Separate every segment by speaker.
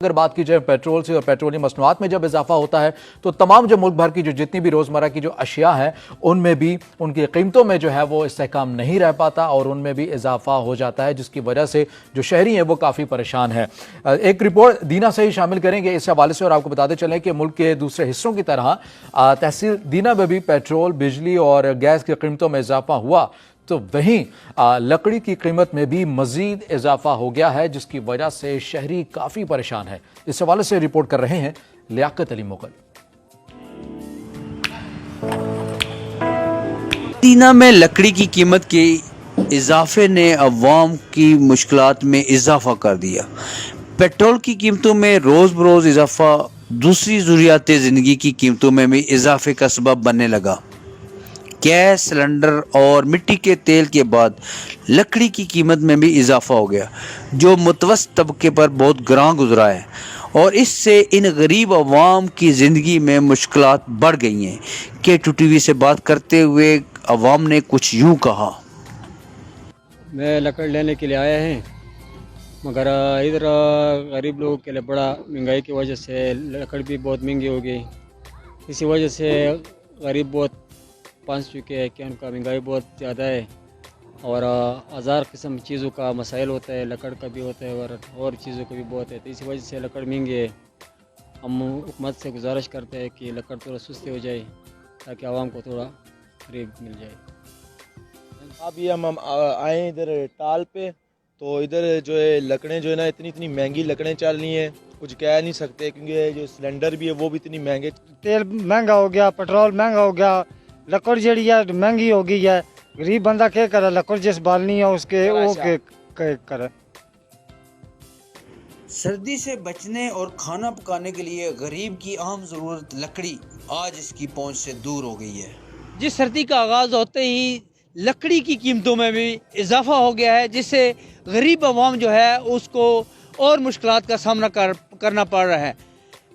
Speaker 1: अगर बात की जाए पेट्रोल से और पेट्रोलियम मसनूआत में जब इजाफा होता है तो तमाम जो मुल्क भर की जो जितनी भी रोज़मर्रा की जो अशिया हैं उनमें भी उनकी कीमतों में जो है वो इस्तेहकाम नहीं रह पाता और उनमें भी इजाफा हो जाता है, जिसकी वजह से जो शहरी हैं वो काफ़ी परेशान है। एक रिपोर्ट दीना से ही शामिल करेंगे इस हवाले से और आपको बताते चलें कि मुल्क के दूसरे हिस्सों की तरह तहसील दीना में भी पेट्रोल, बिजली और गैस की कीमतों में इजाफा हुआ तो वहीं लकड़ी की कीमत में भी मजीद इजाफा हो गया है, जिसकी वजह से शहरी काफ़ी परेशान है। इस हवाले से रिपोर्ट कर रहे हैं लियाकत अली मुगल।
Speaker 2: दीना में लकड़ी की कीमत के इजाफे ने अवाम की मुश्किलात में इजाफा कर दिया। पेट्रोल की कीमतों में रोज़ बरोज़ इजाफा दूसरी ज़रूरियात ज़िंदगी की कीमतों में भी इजाफे का सबब बनने लगा। गैस सिलेंडर और मिट्टी के तेल के बाद लकड़ी की कीमत में भी इजाफा हो गया, जो मुतवस्सित तबके पर बहुत ग्रां गुजरा है और इससे इन गरीब अवाम की ज़िंदगी में मुश्किलात बढ़ गई हैं। K2TV से बात करते हुए अवाम ने कुछ यूँ कहा।
Speaker 3: मैं लकड़ लेने के लिए आया है, मगर इधर गरीब लोगों के लिए बड़ा महंगाई की वजह से लकड़ भी बहुत महंगी हो गई। इसी वजह से गरीब बहुत फंस चुके हैं कि उनका महंगाई बहुत ज़्यादा है और हज़ार किस्म चीज़ों का मसाइल होता है, लकड़ का भी होता है और चीज़ों का भी बहुत है। तो इसी वजह से लकड़ महंगी है। हम हुकूमत से गुजारिश करते हैं कि लकड़ थोड़ा सस्ती हो जाए ताकि आवाम को थोड़ा करीब मिल जाए।
Speaker 4: अभी हम आए इधर टाल पे, तो इधर जो है लकड़ें जो है ना इतनी महंगी लकड़ें चल रही हैं, कुछ कह नहीं सकते, क्योंकि जो सिलेंडर भी है वो भी इतनी महंगे।
Speaker 5: तेल महंगा हो गया, पेट्रोल महंगा हो गया, लकड़ जड़ी है महंगी हो गई है। गरीब बंदा क्या करे, लकड़ जिस बालनी है उसके वो के करे।
Speaker 2: सर्दी से बचने और खाना पकाने के लिए गरीब की अहम ज़रूरत लकड़ी आज इसकी पहुंच से दूर हो गई है।
Speaker 6: जिस सर्दी का आगाज़ होते ही लकड़ी की कीमतों में भी इजाफा हो गया है, जिससे गरीब अवाम जो है उसको और मुश्किलात का सामना करना पड़ रहा है।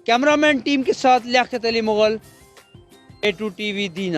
Speaker 6: कैमरामैन टीम के साथ लियाकत अली मुगल, K2TV दीना।